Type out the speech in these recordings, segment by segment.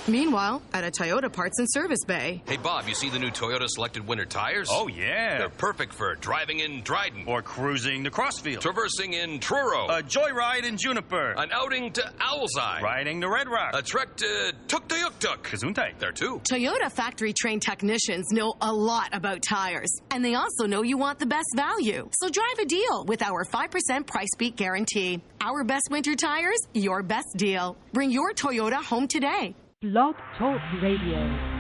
Meanwhile, at a Toyota Parts and Service Bay. Hey, Bob, you see the new Toyota Selected Winter Tires? Oh, yeah. They're perfect for driving in Dryden. Or cruising the Crossfield. Traversing in Truro. A joyride in Juniper. An outing to Owl's Eye. Riding the Red Rock. A trek to Tuktoyaktuk. Gesundheit. There, too. Toyota factory-trained technicians know a lot about tires. And they also know you want the best value. So drive a deal with our 5% price beat guarantee. Our best winter tires, your best deal. Bring your Toyota home today. Blog Talk Radio.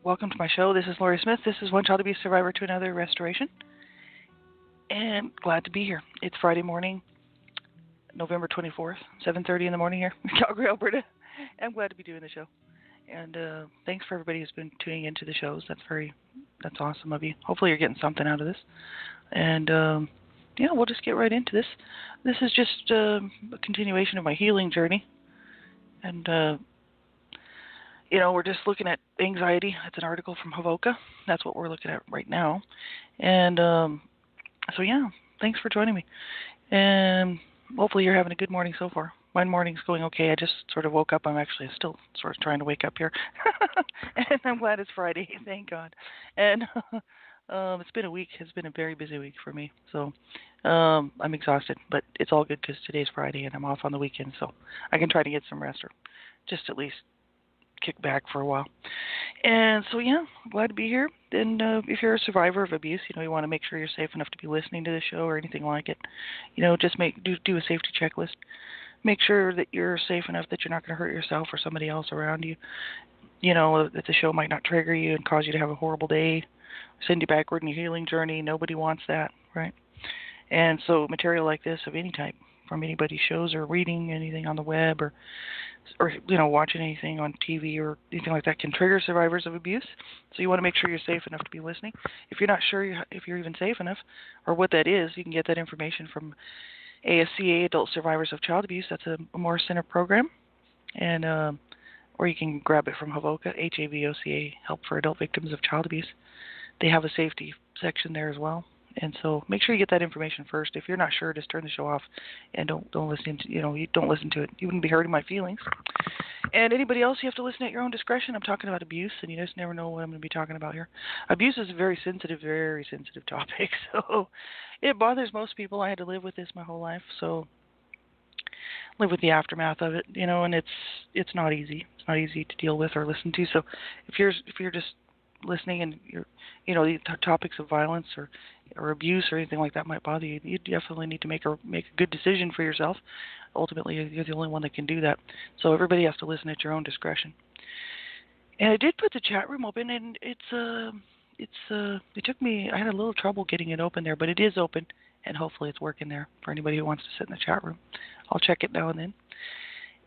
Welcome to my show. This is Laurie Smith. This is One Child Abuse Survivor to Another Restoration. And glad to be here. It's Friday morning, November 24th, 7:30 in the morning here in Calgary, Alberta. I'm glad to be doing the show. And thanks for everybody who's been tuning into the shows. That's awesome of you. Hopefully you're getting something out of this. And we'll just get right into this. This is just a continuation of my healing journey. And we're just looking at anxiety. It's an article from Hovoka. That's what we're looking at right now. And thanks for joining me. And hopefully you're having a good morning so far. My morning's going okay. I just sort of woke up. I'm actually still sort of trying to wake up here. And I'm glad it's Friday. Thank God. And it's been a week. It's been a very busy week for me. So I'm exhausted. But it's all good because today's Friday and I'm off on the weekend. So I can try to get some rest or just at least kick back for a while. And so, glad to be here. And if you're a survivor of abuse, you want to make sure you're safe enough to be listening to the show or anything like it. Just do a safety checklist. Make sure that you're safe enough that you're not going to hurt yourself or somebody else around you. That the show might not trigger you and cause you to have a horrible day, send you backward in your healing journey. Nobody wants that, right? And so material like this of any type, from anybody's shows or reading anything on the web or watching anything on TV or anything like that can trigger survivors of abuse. So you want to make sure you're safe enough to be listening. If you're not sure if you're even safe enough or what that is, you can get that information from ASCA, Adult Survivors of Child Abuse. That's a Morris Center program. And or you can grab it from Hovoka, HAVOCA, Help for Adult Victims of Child Abuse. They have a safety section there as well. And so make sure you get that information first. If you're not sure, just turn the show off and don't listen to, you don't listen to it. You wouldn't be hurting my feelings. And anybody else, you have to listen at your own discretion. I'm talking about abuse, and you just never know what I'm going to be talking about here. Abuse is a very sensitive topic. So it bothers most people. I had to live with this my whole life. So live with the aftermath of it, and it's not easy. It's not easy to deal with or listen to. So if you're just listening and the topics of violence or abuse or anything like that might bother you, you definitely need to make a good decision for yourself. Ultimately, you're the only one that can do that. So everybody has to listen at your own discretion. And I did put the chat room open, and it took me, I had a little trouble getting it open there, but it is open, and hopefully it's working there for anybody who wants to sit in the chat room. I'll check it now and then.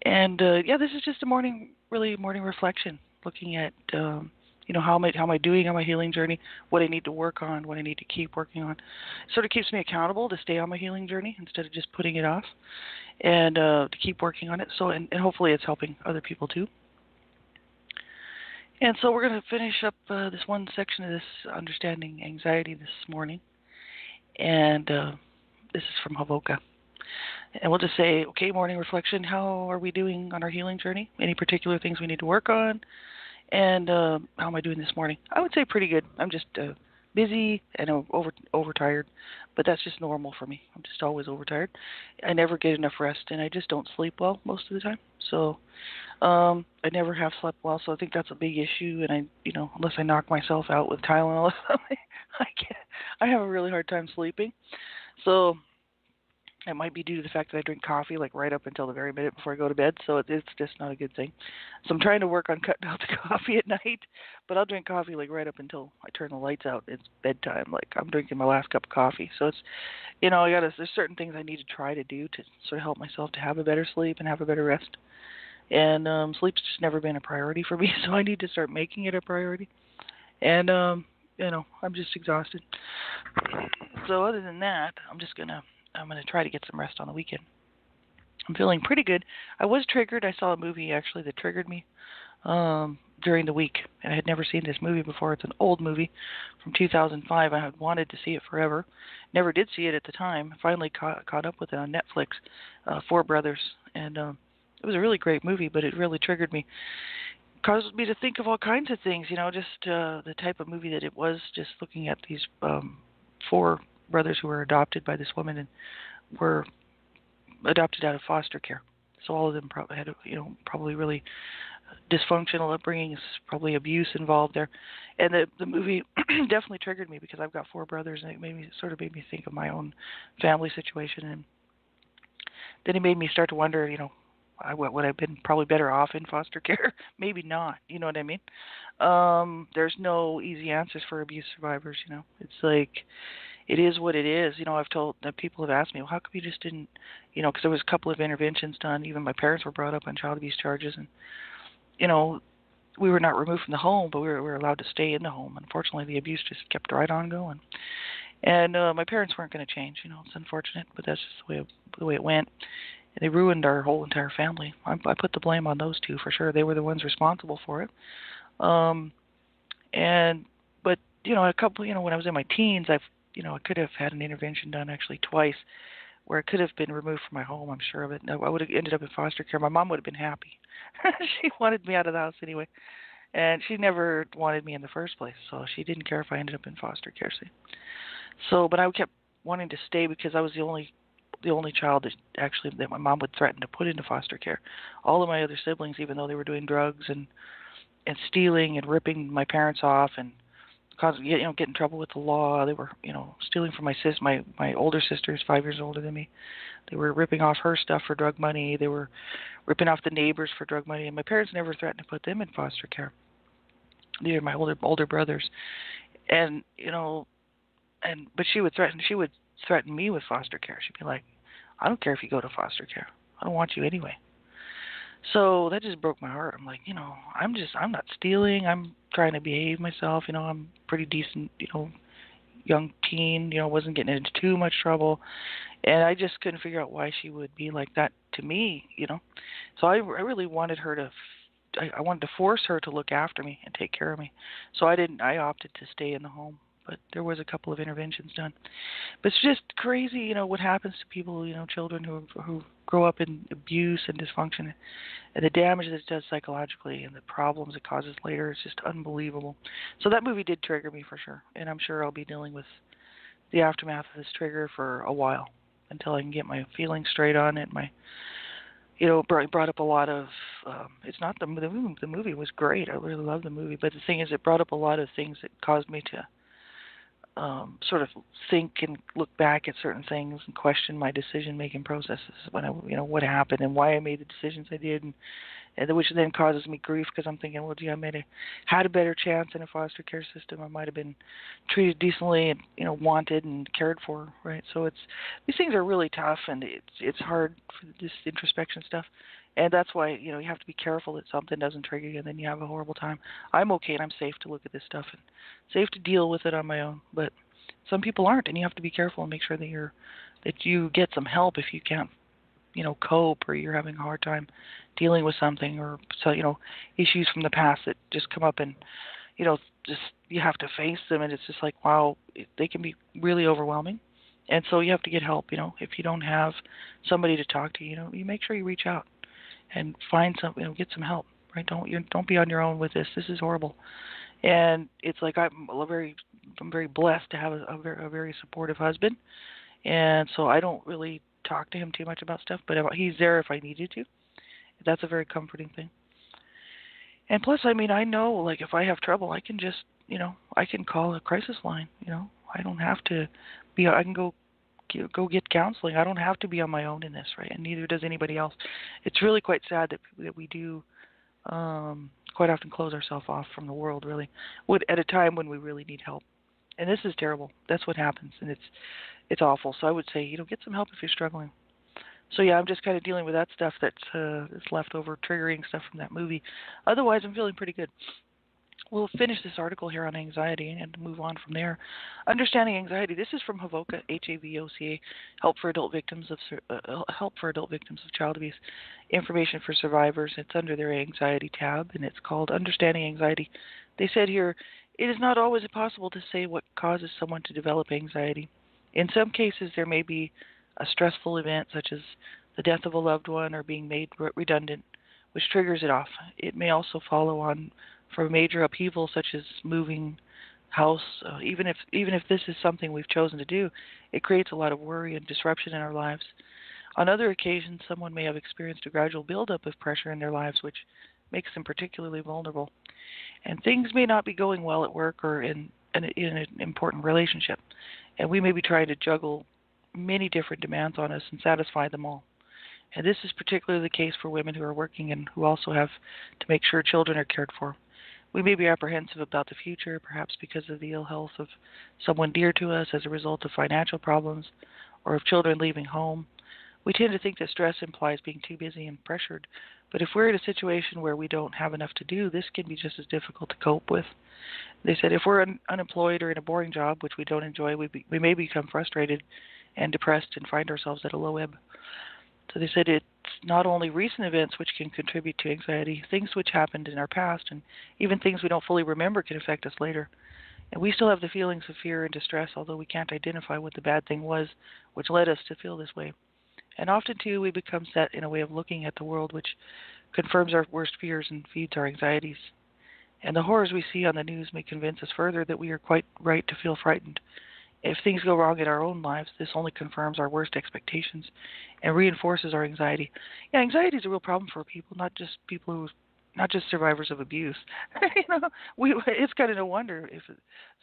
And this is just a morning reflection, looking at how am I doing on my healing journey, what I need to work on, what I need to keep working on. It sort of keeps me accountable to stay on my healing journey instead of just putting it off, and to keep working on it. So and hopefully it's helping other people too. And so we're going to finish up this one section of this understanding anxiety this morning, and this is from Hovoka. And we'll just say, okay, morning reflection, how are we doing on our healing journey? Any particular things we need to work on? And how am I doing this morning? I would say pretty good. I'm just busy and overtired, but that's just normal for me. I'm just always overtired. I never get enough rest, and I just don't sleep well most of the time. So I never have slept well, so I think that's a big issue. And unless I knock myself out with Tylenol, I have a really hard time sleeping. So it might be due to the fact that I drink coffee like right up until the very minute before I go to bed, so it's just not a good thing. So I'm trying to work on cutting out the coffee at night, but I'll drink coffee like right up until I turn the lights out. It's bedtime, like I'm drinking my last cup of coffee. So it's, there's certain things I need to try to do to sort of help myself to have a better sleep and have a better rest. And sleep's just never been a priority for me, so I need to start making it a priority. And I'm just exhausted. So other than that, I'm going to try to get some rest on the weekend. I'm feeling pretty good. I was triggered. I saw a movie, actually, that triggered me during the week. I had never seen this movie before. It's an old movie from 2005. I had wanted to see it forever. Never did see it at the time. Finally caught up with it on Netflix, Four Brothers. And it was a really great movie, but it really triggered me. Caused me to think of all kinds of things, just the type of movie that it was, just looking at these four brothers who were adopted by this woman and were adopted out of foster care. So all of them probably had, probably really dysfunctional upbringings, probably abuse involved there. And the movie definitely triggered me because I've got four brothers, and it made me think of my own family situation. And then it made me start to wonder, would I have been probably better off in foster care? Maybe not. You know what I mean? There's no easy answers for abuse survivors. It's like, it is what it is. I've told that people have asked me, well, how come you just didn't, because there was a couple of interventions done. Even my parents were brought up on child abuse charges, and we were not removed from the home, but we were allowed to stay in the home. Unfortunately, the abuse just kept right on going, and my parents weren't going to change. It's unfortunate, but that's just the way it went. And they ruined our whole entire family. I put the blame on those two for sure. They were the ones responsible for it. But a couple, when I was in my teens, I could have had an intervention done actually twice, where I could have been removed from my home. I'm sure of it. I would have ended up in foster care. My mom would have been happy. She wanted me out of the house anyway, and she never wanted me in the first place, so she didn't care if I ended up in foster care. So, but I kept wanting to stay because I was the only child that my mom would threaten to put into foster care. All of my other siblings, even though they were doing drugs and stealing and ripping my parents off and get in trouble with the law. They were, stealing from my older sister is 5 years older than me. They were ripping off her stuff for drug money. They were ripping off the neighbors for drug money. And my parents never threatened to put them in foster care. Neither my older brothers. And but she would threaten me with foster care. She'd be like, I don't care if you go to foster care. I don't want you anyway. So that just broke my heart. I'm like, I'm not stealing. I'm trying to behave myself. I'm pretty decent, young teen, wasn't getting into too much trouble. And I just couldn't figure out why she would be like that to me, So I really wanted her I wanted to force her to look after me and take care of me. So I opted to stay in the home. But there was a couple of interventions done. But it's just crazy, what happens to people, children who grow up in abuse and dysfunction, and the damage that it does psychologically and the problems it causes later is just unbelievable. So that movie did trigger me for sure, and I'm sure I'll be dealing with the aftermath of this trigger for a while until I can get my feelings straight on it. Brought up a lot of, it's not the movie was great. I really loved the movie, but the thing is, it brought up a lot of things that caused me to sort of think and look back at certain things and question my decision-making processes when what happened and why I made the decisions I did, and which then causes me grief because I'm thinking, well, gee, I had a better chance in a foster care system. I might have been treated decently and wanted and cared for, right? So these things are really tough, and it's hard for this introspection stuff. And that's why, you have to be careful that something doesn't trigger you and then you have a horrible time. I'm okay and I'm safe to look at this stuff and safe to deal with it on my own. But some people aren't, and you have to be careful and make sure that you get some help if you can't, cope, or you're having a hard time dealing with something, or issues from the past that just come up and, just you have to face them, and it's just like, wow, they can be really overwhelming. And so you have to get help. If you don't have somebody to talk to, you make sure you reach out and find some, get some help. Right? Don't be on your own with this. This is horrible. And it's like I'm very blessed to have a very supportive husband, and so I don't really talk to him too much about stuff, but he's there if I needed to. That's a very comforting thing. And plus, I know, like, if I have trouble, I can just, I can call a crisis line. I don't have to be. I can go get counseling. I don't have to be on my own in this, right? And neither does anybody else. It's really quite sad that we do. Quite often close ourselves off from the world, really, at a time when we really need help. And this is terrible. That's what happens, and it's awful. So I would say, get some help if you're struggling. So yeah, I'm just kind of dealing with that stuff that's leftover triggering stuff from that movie. Otherwise, I'm feeling pretty good. We'll finish this article here on anxiety and move on from there. Understanding anxiety. This is from HAVOCA, HAVOCA, Help for Adult Victims of Child Abuse. Information for survivors. It's under their anxiety tab, and it's called Understanding Anxiety. They said here, it is not always possible to say what causes someone to develop anxiety. In some cases, there may be a stressful event, such as the death of a loved one or being made redundant, which triggers it off. It may also follow on from a major upheaval, such as moving house. Even if this is something we've chosen to do, it creates a lot of worry and disruption in our lives. On other occasions, someone may have experienced a gradual buildup of pressure in their lives, which makes them particularly vulnerable. And things may not be going well at work or in an important relationship, and we may be trying to juggle many different demands on us and satisfy them all. And this is particularly the case for women who are working and who also have to make sure children are cared for. We may be apprehensive about the future, perhaps because of the ill health of someone dear to us as a result of financial problems or of children leaving home. We tend to think that stress implies being too busy and pressured, but if we're in a situation where we don't have enough to do, this can be just as difficult to cope with. They said if we're unemployed or in a boring job, which we don't enjoy, we may become frustrated and depressed and find ourselves at a low ebb. So they said it's not only recent events which can contribute to anxiety, things which happened in our past and even things we don't fully remember can affect us later. And we still have the feelings of fear and distress, although we can't identify what the bad thing was which led us to feel this way. And often, too, we become set in a way of looking at the world which confirms our worst fears and feeds our anxieties. And the horrors we see on the news may convince us further that we are quite right to feel frightened. If things go wrong in our own lives, this only confirms our worst expectations and reinforces our anxiety. Yeah, anxiety is a real problem for people, not just survivors of abuse. It's kind of no wonder if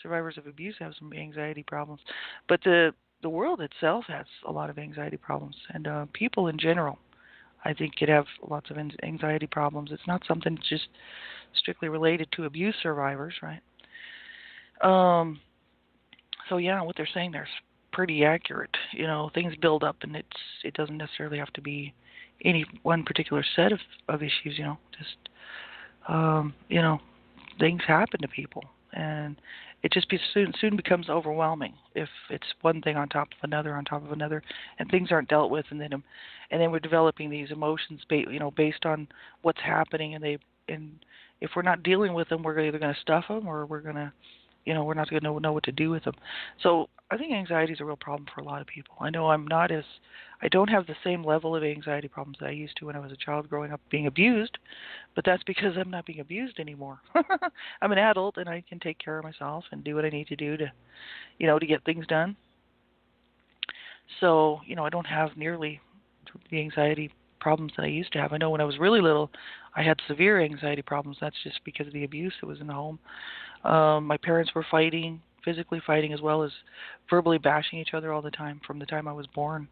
survivors of abuse have some anxiety problems. But the world itself has a lot of anxiety problems, and people in general, I think, could have lots of anxiety problems. It's not something that's just strictly related to abuse survivors, right? So yeah, what they're saying there is pretty accurate. Things build up, and it doesn't necessarily have to be any one particular set of issues. Things happen to people, and it just soon becomes overwhelming if it's one thing on top of another, and things aren't dealt with, and then we're developing these emotions, based on what's happening, and if we're not dealing with them, we're either going to stuff them or we're not going to know what to do with them. So I think anxiety is a real problem for a lot of people. I know I don't have the same level of anxiety problems that I used to when I was a child growing up being abused, but that's because I'm not being abused anymore. I'm an adult and I can take care of myself and do what I need to do to get things done. So, I don't have nearly the anxiety problems that I used to have. I know when I was really little, I had severe anxiety problems. That's just because of the abuse that was in the home. My parents were physically fighting, as well as verbally bashing each other all the time from the time I was born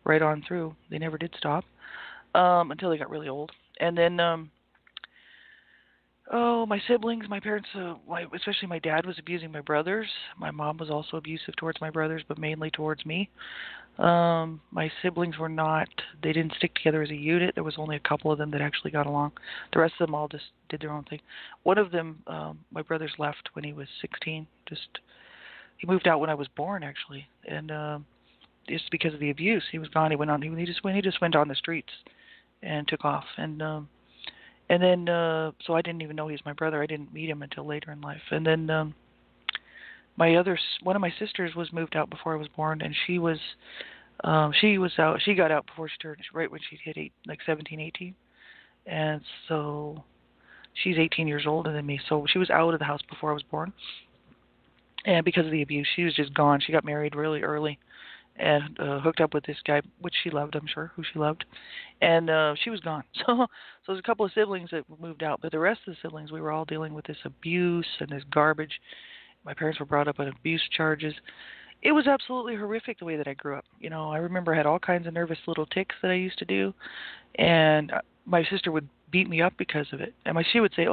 right on through. They never did stop until they got really old. And then, my siblings, my parents, especially my dad was abusing my brothers. My mom was also abusive towards my brothers, but mainly towards me. My siblings they didn't stick together as a unit. There was only a couple of them that actually got along. The rest of them all just did their own thing. One of them, my brother's left when he was 16. He moved out when I was born, actually, and just because of the abuse, he was gone. He went on. He just went on the streets and took off. And then so I didn't even know he was my brother. I didn't meet him until later in life. And then one of my sisters was moved out before I was born, and she was out. She got out before she turned, right when she hit 17, 18, and so she's 18 years older than me. So she was out of the house before I was born, and because of the abuse, she was just gone. She got married really early, and hooked up with this guy, which she loved, I'm sure, who she loved, and she was gone. So there's a couple of siblings that moved out, but the rest of the siblings, we were all dealing with this abuse and this garbage. My parents were brought up on abuse charges. It was absolutely horrific the way that I grew up. I remember I had all kinds of nervous little tics that I used to do, and my sister would beat me up because of it. And she would say,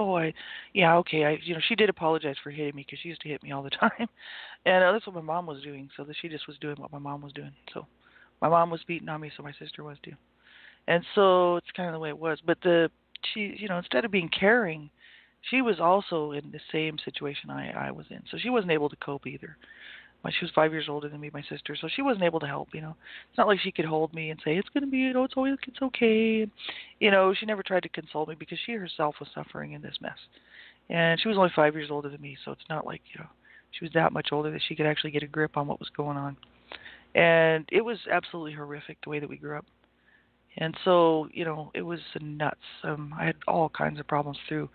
she did apologize for hitting me because she used to hit me all the time. And that's what my mom was doing, so that she just was doing what my mom was doing. So my mom was beating on me, so my sister was too. And so it's kind of the way it was. But she, instead of being caring, she was also in the same situation I was in. So she wasn't able to cope either. She was 5 years older than me, my sister, so she wasn't able to help. It's not like she could hold me and say it's going to be, it's okay. She never tried to console me because she herself was suffering in this mess, and she was only 5 years older than me, so it's not like she was that much older that she could actually get a grip on what was going on. And it was absolutely horrific the way that we grew up. And so it was nuts. I had all kinds of problems through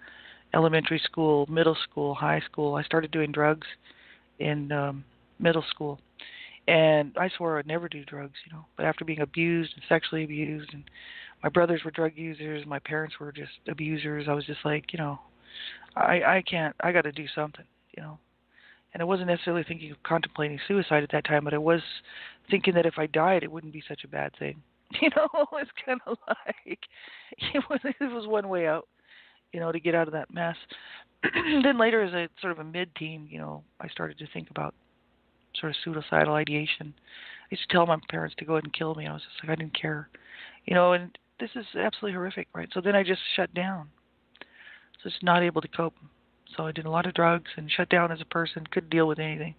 elementary school, middle school, high school. I started doing drugs in middle school, and I swore I'd never do drugs, but after being abused and sexually abused, and my brothers were drug users, my parents were just abusers, I was just like, I can't, I got to do something, and I wasn't necessarily thinking of contemplating suicide at that time, but I was thinking that if I died, it wouldn't be such a bad thing. It's kind of like, it was one way out, to get out of that mess. Then later, as a sort of a mid-teen, I started to think about sort of suicidal ideation. I used to tell my parents to go ahead and kill me. I was just like, I didn't care, and this is absolutely horrific, right? So then I just shut down. So just not able to cope. So I did a lot of drugs and shut down as a person, couldn't deal with anything,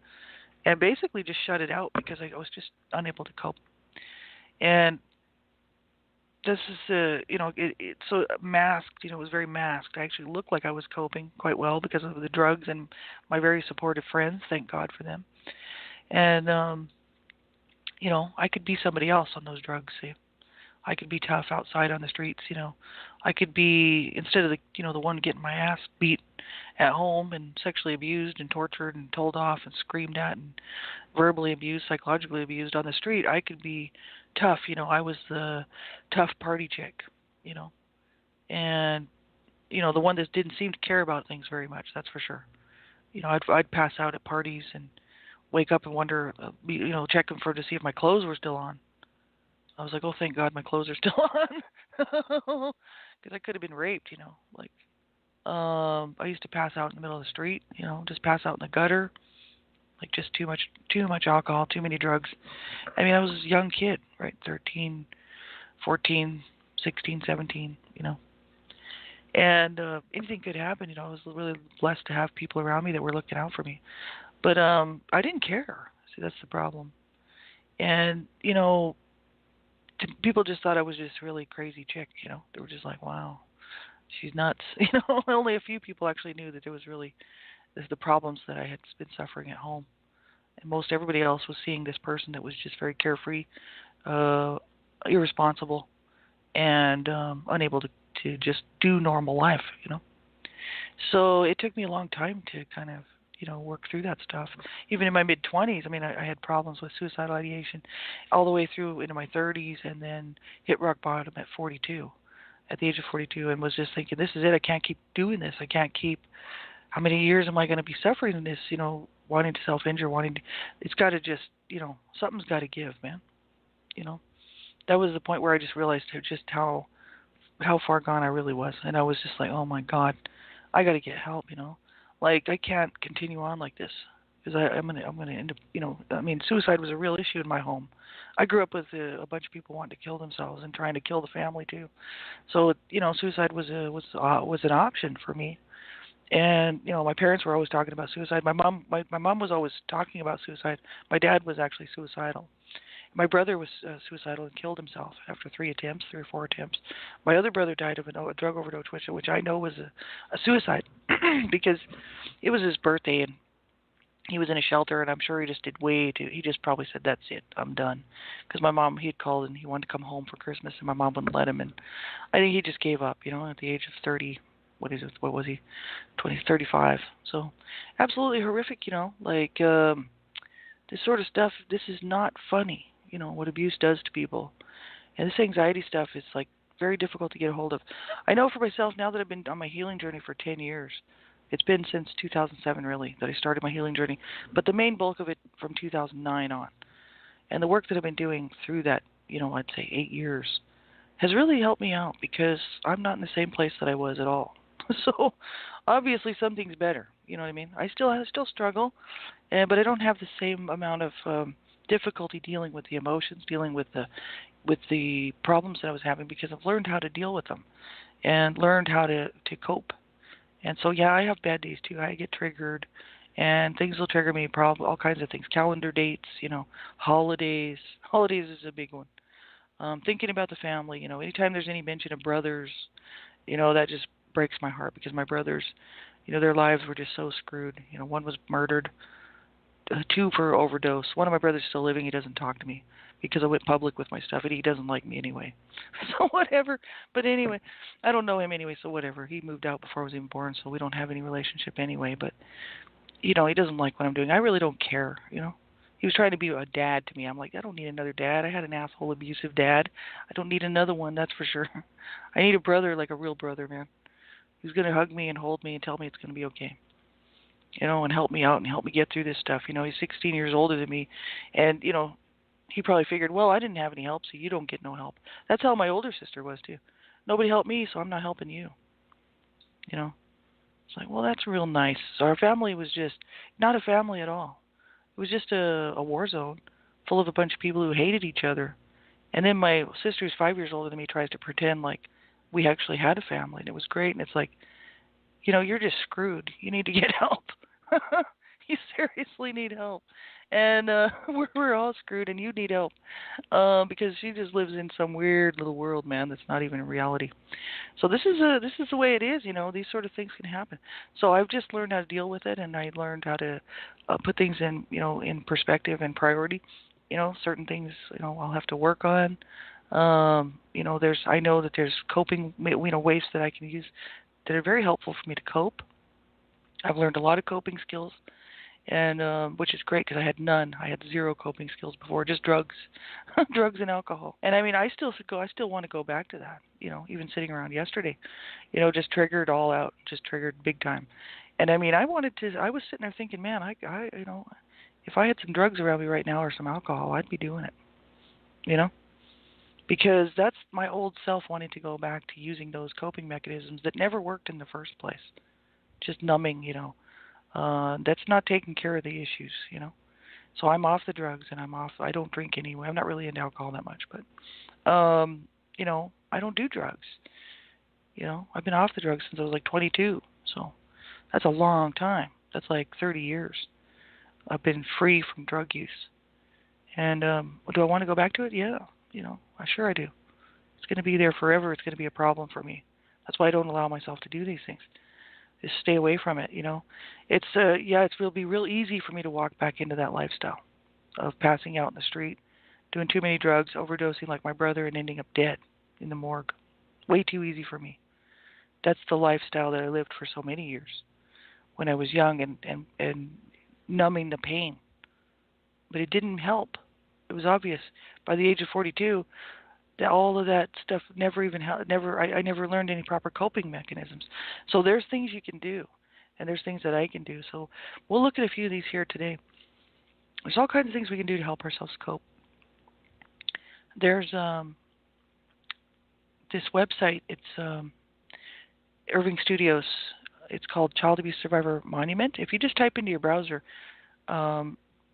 and basically just shut it out because I was just unable to cope. And this is, so masked, it was very masked. I actually looked like I was coping quite well because of the drugs and my very supportive friends, thank God for them. And, I could be somebody else on those drugs, see. I could be tough outside on the streets, I could be, instead of the one getting my ass beat at home and sexually abused and tortured and told off and screamed at and verbally abused, psychologically abused on the street, I could be tough. I was the tough party chick, and, the one that didn't seem to care about things very much, that's for sure. I'd pass out at parties and wake up and wonder, checking to see if my clothes were still on. I was like, oh, thank God my clothes are still on. Because I could have been raped, I used to pass out in the middle of the street, just pass out in the gutter. Like just too much alcohol, too many drugs. I mean, I was a young kid, right? 13, 14, 16, 17, And anything could happen, I was really blessed to have people around me that were looking out for me. But I didn't care. See, that's the problem. And, people just thought I was just really crazy chick, They were just like, wow, she's nuts. Only a few people actually knew that there was really the problems that I had been suffering at home. And most everybody else was seeing this person that was just very carefree, irresponsible, and unable to just do normal life, So it took me a long time to kind of, work through that stuff. Even in my mid-20s, I had problems with suicidal ideation all the way through into my 30s, and then hit rock bottom at 42, at the age of 42, and was just thinking, this is it. I can't keep doing this. I can't keep. How many years am I going to be suffering in this, wanting to self-injure, it's got to just, something's got to give, man. That was the point where I just realized just how far gone I really was. And I was just like, oh my God, I got to get help, Like, I can't continue on like this because I'm going to end up, suicide was a real issue in my home. I grew up with a bunch of people wanting to kill themselves and trying to kill the family too. So, suicide was an option for me. And my parents were always talking about suicide. My mom was always talking about suicide. My dad was actually suicidal. My brother was suicidal and killed himself after 3 or 4 attempts. My other brother died of a drug overdose, which I know was a suicide because it was his birthday, and he was in a shelter, and I'm sure he just did way too. He just probably said, "That's it, I'm done." Because my mom, he had called and he wanted to come home for Christmas, and my mom wouldn't let him. And I think he just gave up, at the age of 30. What is it? What was he? 35. So absolutely horrific, this sort of stuff. This is not funny, what abuse does to people, and this anxiety stuff is like very difficult to get a hold of. I know for myself now that I've been on my healing journey for 10 years. It's been since 2007, really, that I started my healing journey, but the main bulk of it from 2009 on. And the work that I've been doing through that, I'd say 8 years, has really helped me out because I'm not in the same place that I was at all. So obviously something's better, you know what I mean? I still struggle, but I don't have the same amount of difficulty dealing with the emotions, dealing with the problems that I was having, because I've learned how to deal with them and learned how to cope. And so, yeah, I have bad days too. I get triggered, and things will trigger me, all kinds of things. Calendar dates, holidays. Holidays is a big one. Thinking about the family, anytime there's any mention of brothers, that just breaks my heart, because my brothers, their lives were just so screwed. One was murdered, 2 for overdose. One of my brothers is still living. He doesn't talk to me because I went public with my stuff, and he doesn't like me anyway. So whatever. But anyway, I don't know him anyway, so whatever. He moved out before I was even born, so we don't have any relationship anyway. But, he doesn't like what I'm doing. I really don't care, He was trying to be a dad to me. I'm like, I don't need another dad. I had an asshole, abusive dad. I don't need another one, that's for sure. I need a brother, like a real brother, man, who's going to hug me and hold me and tell me it's going to be okay. And help me out and help me get through this stuff. He's 16 years older than me, and, he probably figured, well, I didn't have any help, so you don't get no help. That's how my older sister was, too. Nobody helped me, so I'm not helping you. It's like, well, that's real nice. So our family was just not a family at all. It was just a war zone full of a bunch of people who hated each other. And then my sister, who's 5 years older than me, tries to pretend like we actually had a family, and it was great. And it's like, you're just screwed. You need to get help. You seriously need help. And we're all screwed, and you need help because she just lives in some weird little world, man, that's not even a reality. So this is the way it is, These sort of things can happen. So I've just learned how to deal with it, and I learned how to put things in, in perspective and priority. Certain things, I'll have to work on. I know that there's coping, ways that I can use that are very helpful for me to cope. I've learned a lot of coping skills, and which is great because I had none. I had 0 coping skills before, just drugs, drugs and alcohol. And I mean, I still want to go back to that. Even sitting around yesterday, just triggered all out, just triggered big time. And I mean, I was sitting there thinking, man, I if I had some drugs around me right now or some alcohol, I'd be doing it. Because that's my old self wanting to go back to using those coping mechanisms that never worked in the first place. Just numbing, that's not taking care of the issues, So I'm off the drugs, and I don't drink anyway. I'm not really into alcohol that much, but, I don't do drugs. I've been off the drugs since I was like 22, so that's a long time. That's like 30 years. I've been free from drug use. And do I want to go back to it? Yeah, I sure I do. It's going to be there forever. It's going to be a problem for me. That's why I don't allow myself to do these things. Just stay away from it, it'll be real easy for me to walk back into that lifestyle of passing out in the street, doing too many drugs, overdosing like my brother, and ending up dead in the morgue. Way too easy for me. That's the lifestyle that I lived for so many years when I was young and numbing the pain. But it didn't help. It was obvious. By the age of 42, that all of that stuff I never learned any proper coping mechanisms. So there's things you can do, and there's things that I can do. So we'll look at a few of these here today. There's all kinds of things we can do to help ourselves cope. There's this website. It's Irving Studios. It's called Child Abuse Survivor Monument. If you just type into your browser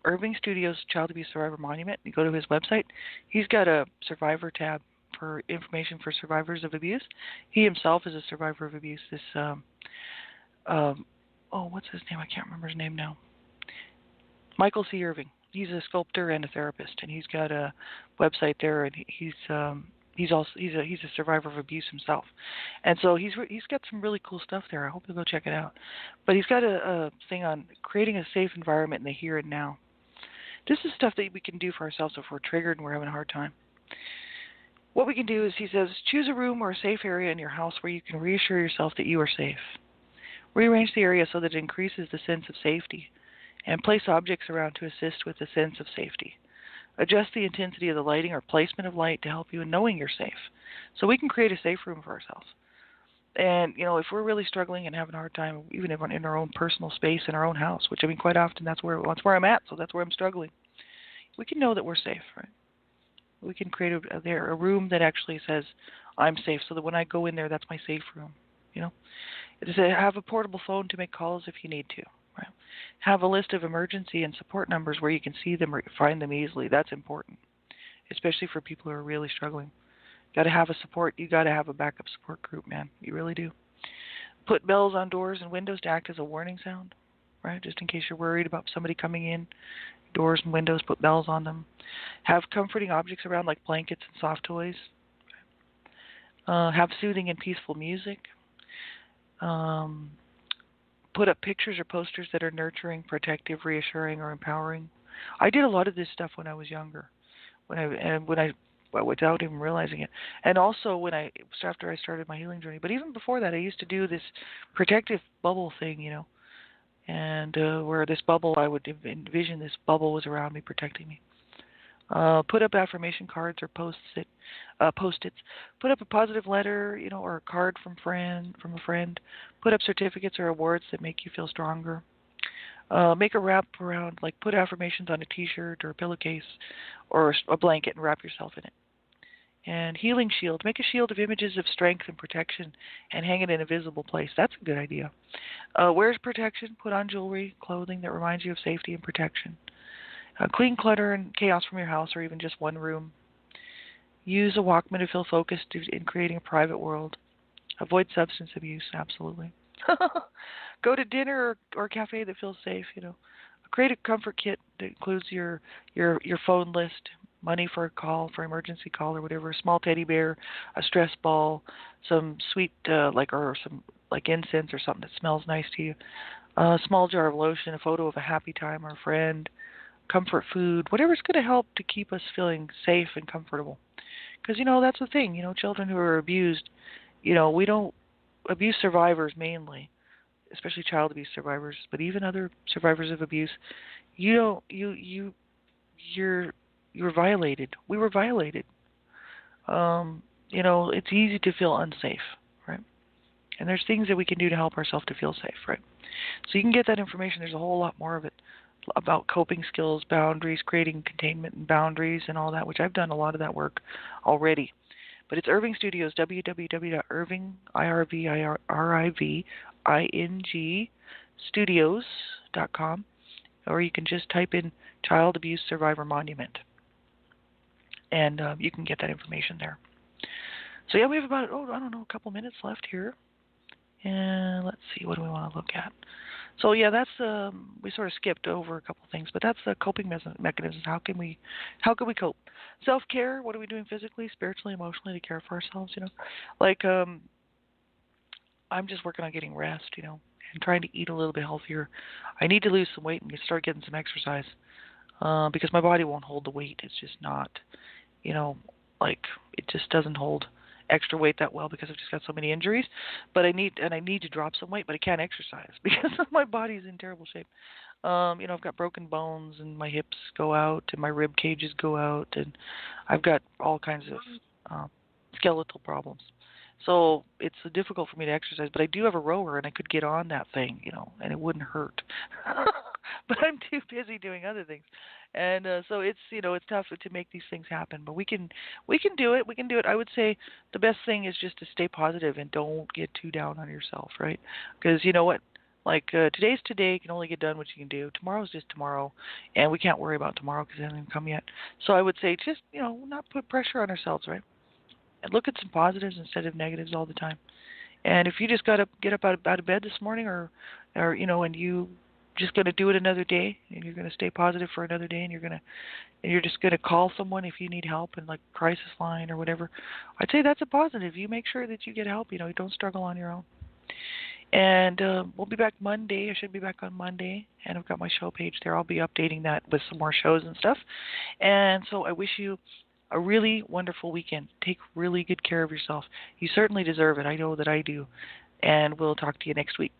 Irving Studios Child Abuse Survivor Monument, you go to his website, he's got a survivor tab for information for survivors of abuse. He himself is a survivor of abuse. This, what's his name? I can't remember his name now. Michael C. Irving. He's a sculptor and a therapist, and he's got a website there, and he's He's a survivor of abuse himself, and so he's got some really cool stuff there. I hope you'll go check it out. But he's got a thing on creating a safe environment in the here and now. This is stuff that we can do for ourselves if we're triggered and we're having a hard time. What we can do is, he says, choose a room or a safe area in your house where you can reassure yourself that you are safe. Rearrange the area so that it increases the sense of safety, and place objects around to assist with the sense of safety. Adjust the intensity of the lighting or placement of light to help you in knowing you're safe. So we can create a safe room for ourselves. And, if we're really struggling and having a hard time, even if we're in our own personal space in our own house, which I mean quite often that's where I'm at, so that's where I'm struggling, we can know that we're safe, right? We can create a room that actually says, I'm safe, so that when I go in there, that's my safe room, Have a portable phone to make calls if you need to. Right. Have a list of emergency and support numbers where you can see them or find them easily. That's important, especially for people who are really struggling. You got to have you got to have a backup support group, man. You really do. Put bells on doors and windows to act as a warning sound, right? Just in case you're worried about somebody coming in. Doors and windows, put bells on them. Have comforting objects around like blankets and soft toys. Have soothing and peaceful music. Put up pictures or posters that are nurturing, protective, reassuring, or empowering. I did a lot of this stuff when I was younger, without even realizing it, and also after I started my healing journey. But even before that, I used to do this protective bubble thing, and where this bubble, I would envision this bubble was around me, protecting me. Put up affirmation cards or post-its. Put up a positive letter, or a card from a friend. Put up certificates or awards that make you feel stronger. Make a wrap around, like put affirmations on a T-shirt or a pillowcase or a blanket and wrap yourself in it. And healing shield. Make a shield of images of strength and protection and hang it in a visible place. That's a good idea. Wear protection. Put on jewelry, clothing that reminds you of safety and protection. Clean clutter and chaos from your house or even just one room. Use a Walkman to feel focused in creating a private world. Avoid substance abuse, absolutely. Go to dinner or cafe that feels safe, Create a comfort kit that includes your phone list, money for a call, for emergency call or whatever, a small teddy bear, a stress ball, some sweet or some incense or something that smells nice to you, a small jar of lotion, a photo of a happy time or a friend, comfort food, whatever's going to help to keep us feeling safe and comfortable. Because, that's the thing, children who are abused, we don't, abuse survivors mainly, especially child abuse survivors, but even other survivors of abuse, you're violated. We were violated. It's easy to feel unsafe, right? And there's things that we can do to help ourselves to feel safe, right? So you can get that information. There's a whole lot more of it about coping skills, boundaries, creating containment and boundaries and all that, which I've done a lot of that work already. But it's Irving Studios, www.irving, IRVING, studios.com, or you can just type in Child Abuse Survivor Monument, and you can get that information there. So yeah, we have about, a couple minutes left here. And let's see, what do we want to look at? So yeah, that's we sort of skipped over a couple things, but that's the coping mechanisms. How can we cope? Self-care. What are we doing physically, spiritually, emotionally to care for ourselves? I'm just working on getting rest, and trying to eat a little bit healthier. I need to lose some weight and start getting some exercise because my body won't hold the weight. It's just not, it just doesn't hold extra weight that well because I've just got so many injuries. But I need to drop some weight, but I can't exercise because my body's in terrible shape. I've got broken bones and my hips go out and my rib cages go out and I've got all kinds of skeletal problems. So it's difficult for me to exercise, but I do have a rower and I could get on that thing, and it wouldn't hurt. But I'm too busy doing other things. And so it's, it's tough to make these things happen, but we can do it. We can do it. I would say the best thing is just to stay positive and don't get too down on yourself, right? Because you know what? Today's today. You can only get done what you can do. Tomorrow's just tomorrow, and we can't worry about tomorrow because it hasn't even come yet. So I would say just, not put pressure on ourselves, right? And look at some positives instead of negatives all the time. And if you just got to get up out of bed this morning or and you just going to do it another day, and you're going to stay positive for another day, and you're just going to call someone if you need help, and like crisis line or whatever, I'd say that's a positive. You make sure that you get help. You don't struggle on your own. And we'll be back Monday. I should be back on Monday, and I've got my show page there. I'll be updating that with some more shows and stuff. And so I wish you a really wonderful weekend. Take really good care of yourself. You certainly deserve it. I know that I do. And we'll talk to you next week.